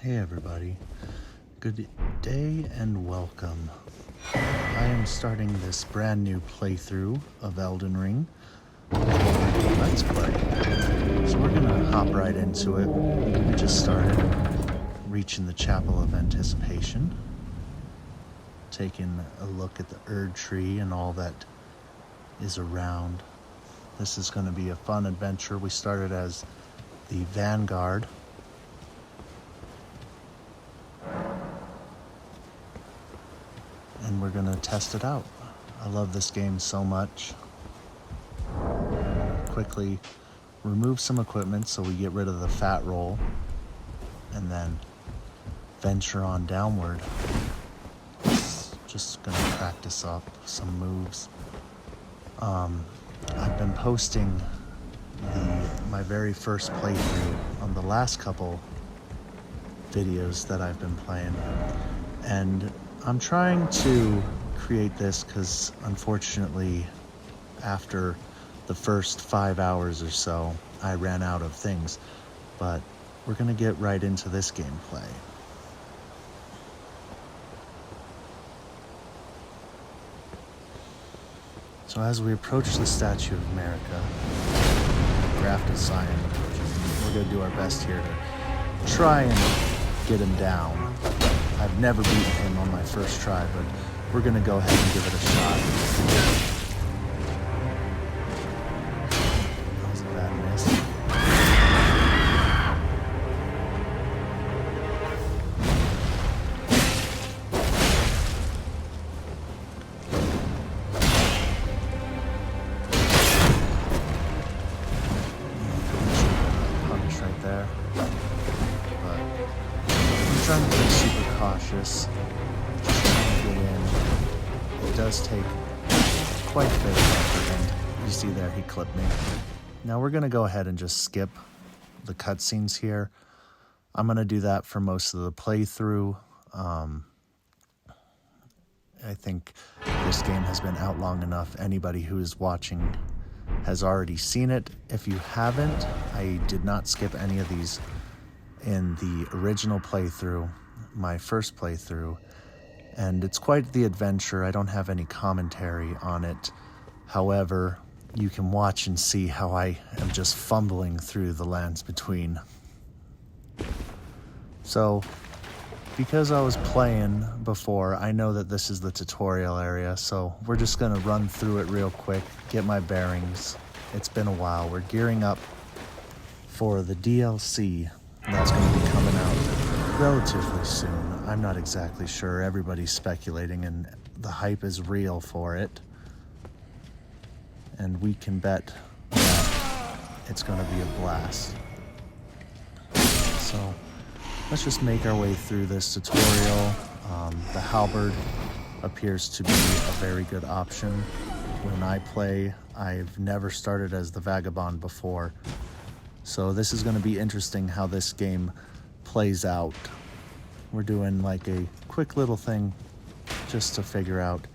Hey everybody, good day and welcome. I am starting this brand new playthrough of Elden Ring. Let's play. So we're gonna hop right into it. We just started reaching the Chapel of Anticipation, taking a look at the Erd Tree and all that is around. This is gonna be a fun adventure. We started as the Vanguard. And we're gonna test it out. I love this game so much. Quickly remove some equipment so we get rid of the fat roll and then venture on downward. Just gonna practice up some moves. I've been posting my very first playthrough on the last couple videos that I've been playing, and I'm trying to create this because unfortunately after the first 5 hours or so I ran out of things, but we're gonna get right into this gameplay. So as we approach the Statue of America, Grafted Scion, we're gonna do our best here to try and get him down. I've never beaten him on my first try, but we're gonna go ahead and give it a shot. That was a bad miss. Punish right there. But I'm trying to be super cautious. Just trying to get in. It does take quite a bit of effort, and you see there he clipped me. Now we're gonna go ahead and just skip the cutscenes here. I'm gonna do that for most of the playthrough. I think this game has been out long enough. Anybody who is watching has already seen it. If you haven't, I did not skip any of these in the original playthrough, my first playthrough, and it's quite the adventure. I don't have any commentary on it. However, you can watch and see how I am just fumbling through the lands between. So, because I was playing before, I know that this is the tutorial area, so we're just gonna run through it real quick, get my bearings. It's been a while. We're gearing up for the DLC that's going to be coming out relatively soon. I'm not exactly sure. Everybody's speculating, and the hype is real for it. And we can bet that it's going to be a blast. So let's just make our way through this tutorial. The halberd appears to be a very good option. When I play, I've never started as the vagabond before. So this is going to be interesting how this game plays out. We're doing like a quick little thing just to figure out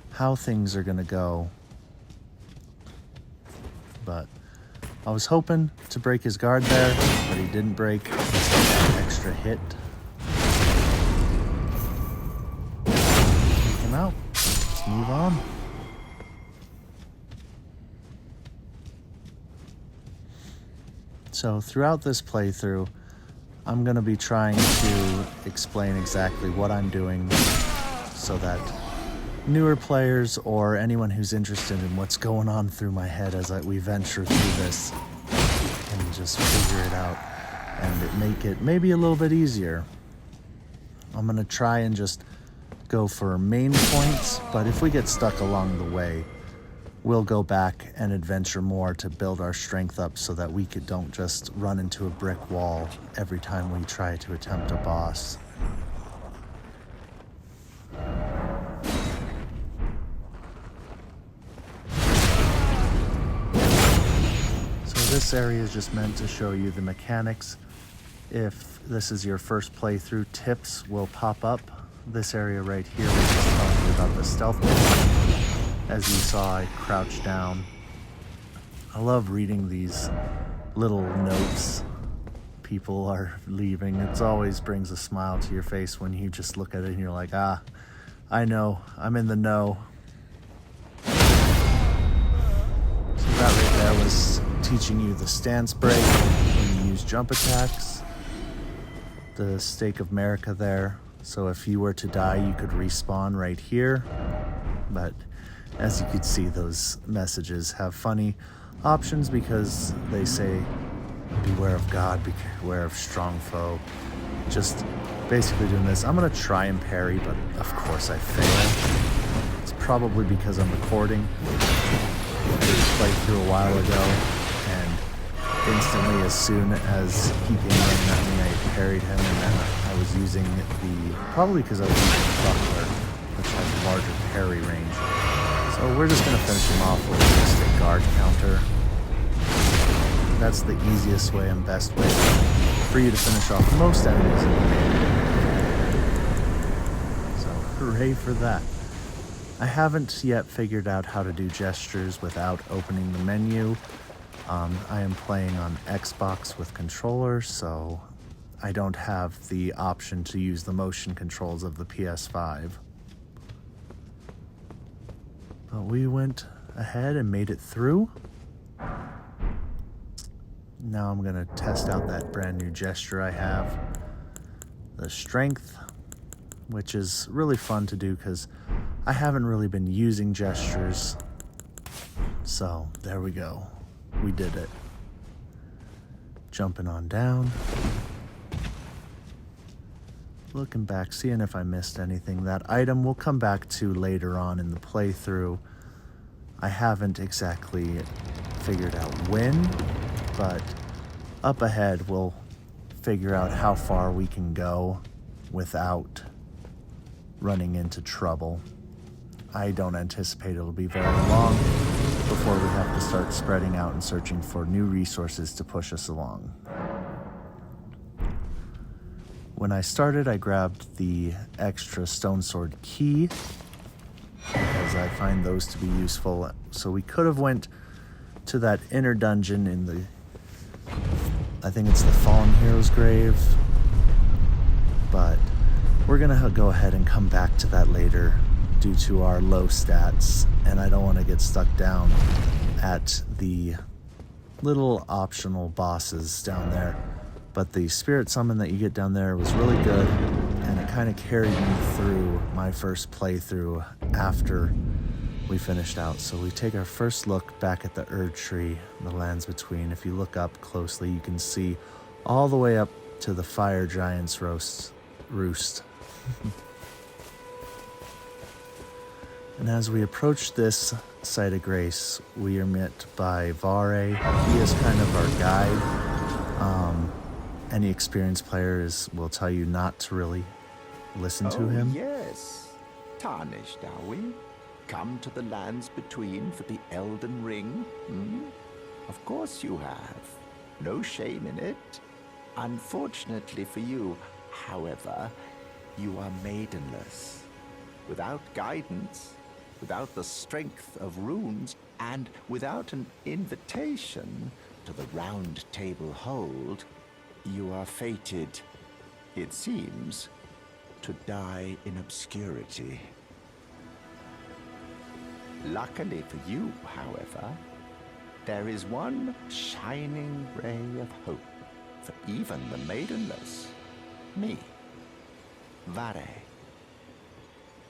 how things are going to go. But I was hoping to break his guard there, but he didn't break. He got an extra hit. Take him out. Let's move on. So throughout this playthrough, I'm going to be trying to explain exactly what I'm doing so that newer players or anyone who's interested in what's going on through my head as we venture through this can just figure it out and make it maybe a little bit easier. I'm going to try and just go for main points, but if we get stuck along the way, we'll go back and adventure more to build our strength up so that we don't just run into a brick wall every time we try to attempt a boss. So this area is just meant to show you the mechanics. If this is your first playthrough, tips will pop up. This area right here was just telling you about the stealth mechanic. As you saw, I crouched down. I love reading these little notes people are leaving. It always brings a smile to your face when you just look at it and you're like, ah, I know, I'm in the know. So that right there was teaching you the stance break when you use jump attacks. The Stake of America there. So if you were to die, you could respawn right here. But as you could see, those messages have funny options because they say, beware of God, beware of strong foe. Just basically doing this. I'm going to try and parry, but of course I fail. It's probably because I'm recording. I did a playthrough a while ago, and instantly as soon as he came running at me, I parried him, and then I was using probably because I was using the buckler, which has a larger parry range. So we're just going to finish him off with just a guard counter. That's the easiest way and best way for you to finish off most enemies in the game. So hooray for that. I haven't yet figured out how to do gestures without opening the menu. I am playing on Xbox with controller, so I don't have the option to use the motion controls of the PS5. But we went ahead and made it through. Now I'm going to test out that brand new gesture I have. The strength, which is really fun to do because I haven't really been using gestures. So there we go. We did it. Jumping on down. Looking back, seeing if I missed anything. That item we'll come back to later on in the playthrough. I haven't exactly figured out when, but up ahead we'll figure out how far we can go without running into trouble. I don't anticipate it'll be very long before we have to start spreading out and searching for new resources to push us along. When I started, I grabbed the extra stone sword key because I find those to be useful. So we could have went to that inner dungeon in the, I think it's the Fallen Hero's grave, but we're gonna go ahead and come back to that later due to our low stats, and I don't want to get stuck down at the little optional bosses down there. But the spirit summon that you get down there was really good, and it kind of carried me through my first playthrough after we finished out. So we take our first look back at the Erd Tree, the lands between. If you look up closely, you can see all the way up to the fire giant's roost. And as we approach this site of grace, we are met by Vare. He is kind of our guide. Any experienced players will tell you not to really listen to him. Yes. Tarnished, are we? Come to the lands between for the Elden Ring? Of course you have. No shame in it. Unfortunately for you, however, you are maidenless. Without guidance, without the strength of runes, and without an invitation to the Round Table Hold, you are fated, it seems, to die in obscurity. Luckily for you, however, there is one shining ray of hope for even the maidenless. Me, Vare.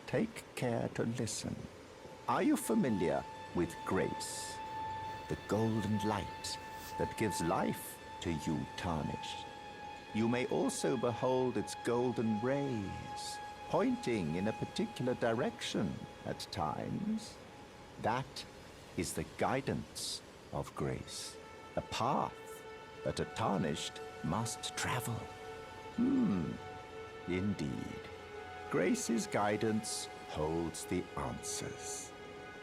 Take care to listen. Are you familiar with grace? The golden light that gives life to you tarnished. You may also behold its golden rays, pointing in a particular direction at times. That is the guidance of grace, a path that a tarnished must travel. Indeed. Grace's guidance holds the answers.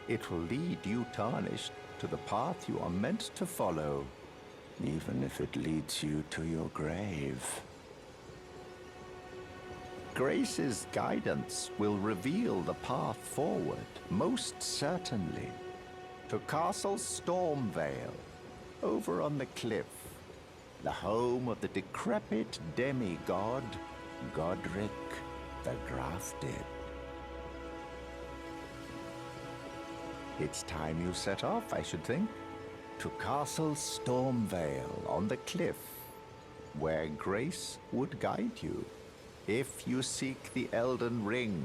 It will lead you tarnished to the path you are meant to follow, even if it leads you to your grave. Grace's guidance will reveal the path forward, most certainly, to Castle Stormvale, over on the cliff. the home of the decrepit demigod, Godric the Grafted. It's time you set off, I should think, to Castle Stormvale on the cliff, where grace would guide you, if you seek the Elden Ring,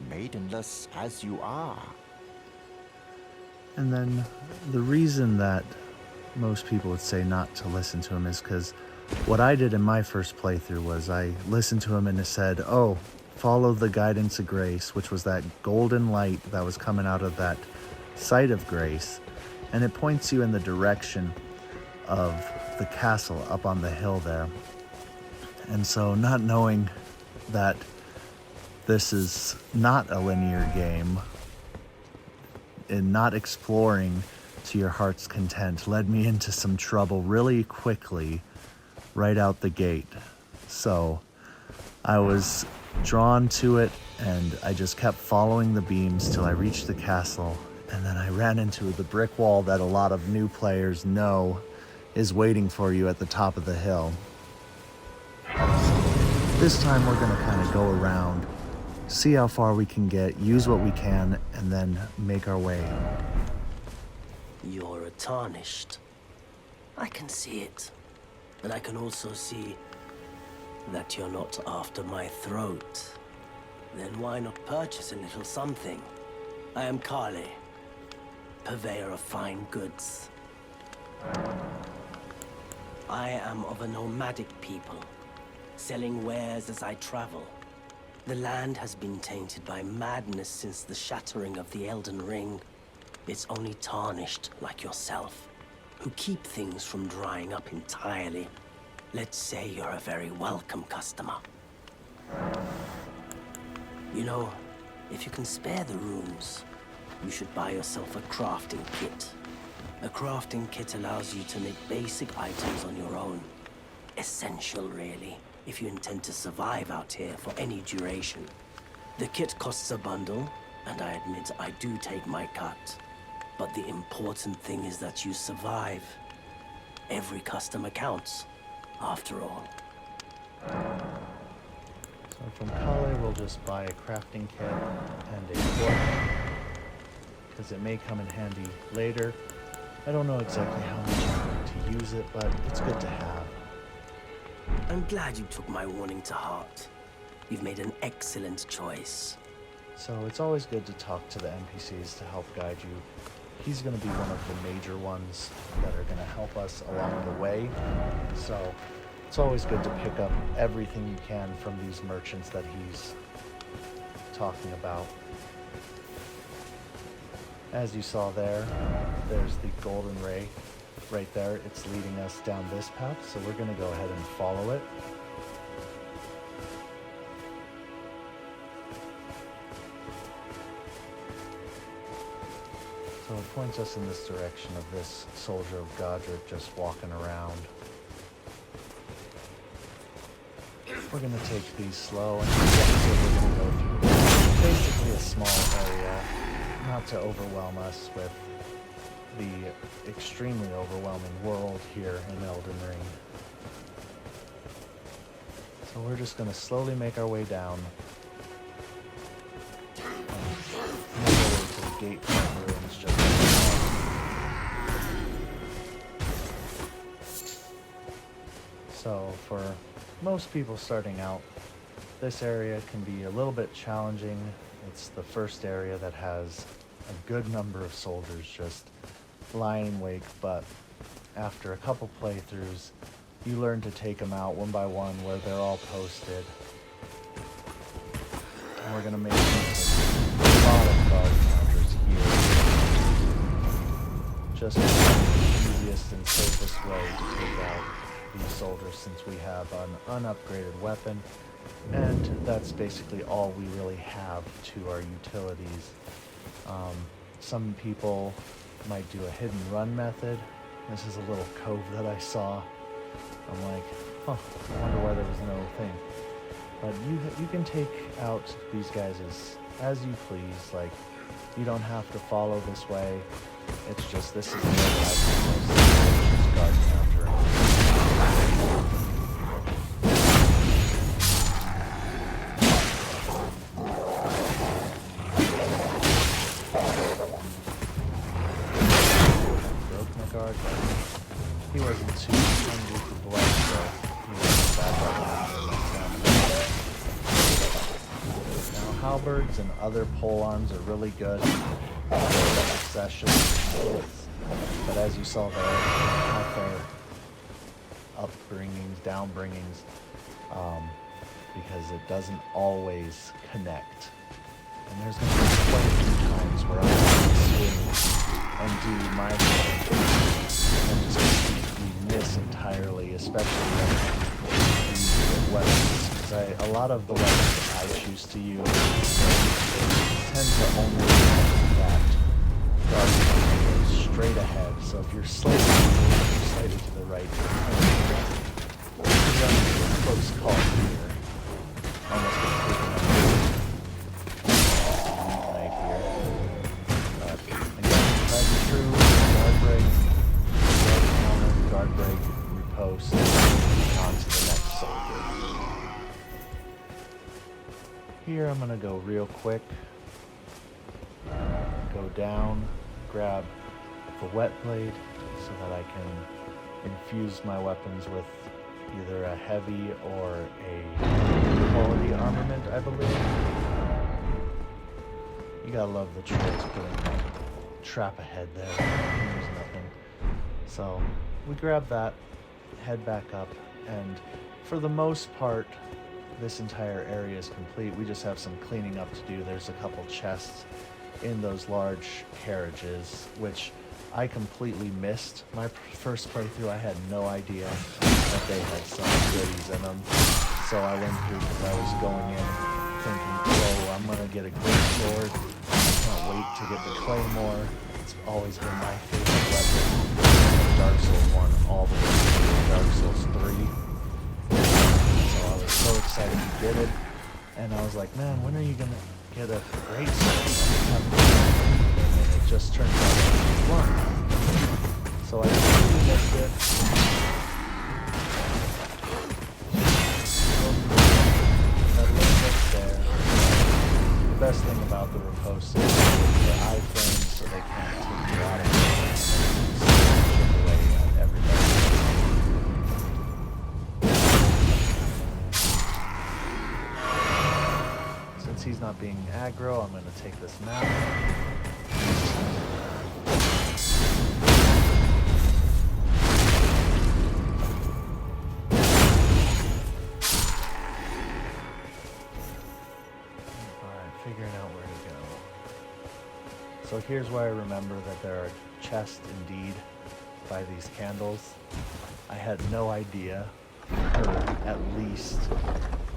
maidenless as you are. And then the reason that most people would say not to listen to him is because what I did in my first playthrough was I listened to him and it said, oh, follow the guidance of grace, which was that golden light that was coming out of that site of grace. And it points you in the direction of the castle up on the hill there. And so not knowing that this is not a linear game and not exploring to your heart's content led me into some trouble really quickly right out the gate. So I was drawn to it and I just kept following the beams till I reached the castle, and then I ran into the brick wall that a lot of new players know is waiting for you at the top of the hill. This time we're going to kind of go around, see how far we can get, use what we can, and then make our way. You're a tarnished. I can see it. And I can also see that you're not after my throat. Then why not purchase a little something? I am Kale, purveyor of fine goods. I am of a nomadic people, selling wares as I travel. The land has been tainted by madness since the shattering of the Elden Ring. It's only tarnished like yourself, who keep things from drying up entirely. Let's say you're a very welcome customer. You know, if you can spare the runes, you should buy yourself a crafting kit. A crafting kit allows you to make basic items on your own. Essential, really, if you intend to survive out here for any duration. The kit costs a bundle, and I admit I do take my cut. But the important thing is that you survive. Every customer counts, after all. So from Kale, we'll just buy a crafting kit and a fork, because it may come in handy later. I don't know exactly how much I'm going to use it, but it's good to have. I'm glad you took my warning to heart. You've made an excellent choice. So it's always good to talk to the NPCs to help guide you. He's going to be one of the major ones that are going to help us along the way. So it's always good to pick up everything you can from these merchants that he's talking about. As you saw there, there's the golden ray right there. It's leading us down this path, so we're going to go ahead and follow it. So it points us in this direction of this soldier of Godric just walking around. We're going to take these slow, and we're going to go through basically a small area, not to overwhelm us with the extremely overwhelming world here in Elden Ring. So we're just going to slowly make our way down. And make our way to the gate for the ruins just so for most people starting out, this area can be a little bit challenging. It's the first area that has a good number of soldiers just lying in wake, but after a couple playthroughs, you learn to take them out one by one where they're all posted. And we're going to make a lot of guard encounters here. Just the easiest and safest way to take out these soldiers, since we have an unupgraded weapon, and that's basically all we really have to our utilities. Some people might do a hidden run method. This is a little cove that I saw. I'm like, huh, I wonder why there was no thing. But you can take out these guys as you please. Like, you don't have to follow this way. It's just, this is the way I guard countering. halberds and other polearms are really good session hits, but as you saw there, at their upbringings, downbringings, because it doesn't always connect. And there's going to be quite a few times where I'm going to swing and do my thing and just completely miss entirely, especially when I use weapons. Because a lot of the weapons that I choose to use tend to only that guard straight ahead. So if you're slightly to the right, you're running a close call here. Almost completely knife here. But again, right through, guard break, guard break, riposte, on to the next soldier. Here I'm gonna go real quick. Go down, grab the wet blade so that I can infuse my weapons with either a heavy or a quality armament, I believe. You gotta love the trolls putting that trap ahead there. There's nothing. So we grab that, head back up, and for the most part, this entire area is complete. We just have some cleaning up to do. There's a couple chests in those large carriages, which I completely missed. My first playthrough, I had no idea that they had some goodies in them. So I went through because I was going in thinking, oh, I'm going to get a great sword. I can't wait to get the claymore. It's always been my favorite weapon. From Dark Souls 1 all the way to Dark Souls 3. So I was so excited to get it. And I was like, man, when are you going to get a great sword? And it just turned out to be one. So I completely missed it. That little bit there. The best thing about the riposte is the iframes, so they can't take you out of it and chip away at everybody. Since he's not being aggro, I'm going to take this map. Figuring out where to go. So here's where I remember that there are chests indeed by these candles. I had no idea for at least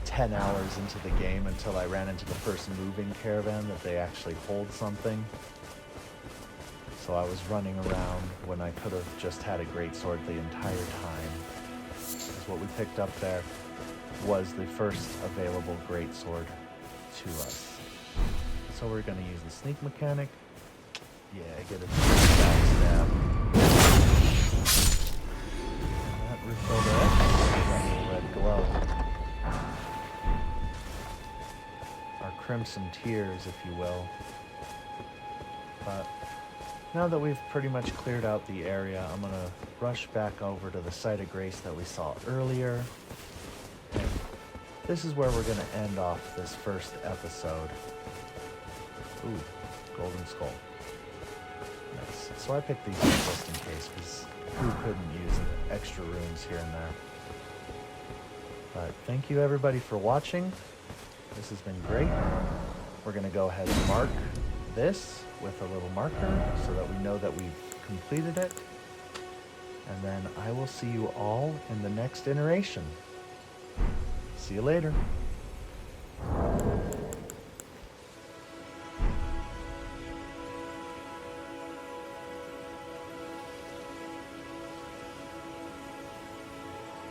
10 hours into the game until I ran into the first moving caravan that they actually hold something. So I was running around when I could have just had a greatsword the entire time. Because what we picked up there was the first available greatsword to us. So we're going to use the sneak mechanic. Yeah, get a backstab. And that refilled our red glow. Our crimson tears, if you will. But now that we've pretty much cleared out the area, I'm going to rush back over to the site of grace that we saw earlier. And this is where we're going to end off this first episode. Ooh, golden skull. Nice. So I picked these up just in case, because who couldn't use extra runes here and there? But thank you everybody for watching. This has been great. We're going to go ahead and mark this with a little marker so that we know that we've completed it. And then I will see you all in the next iteration. See you later.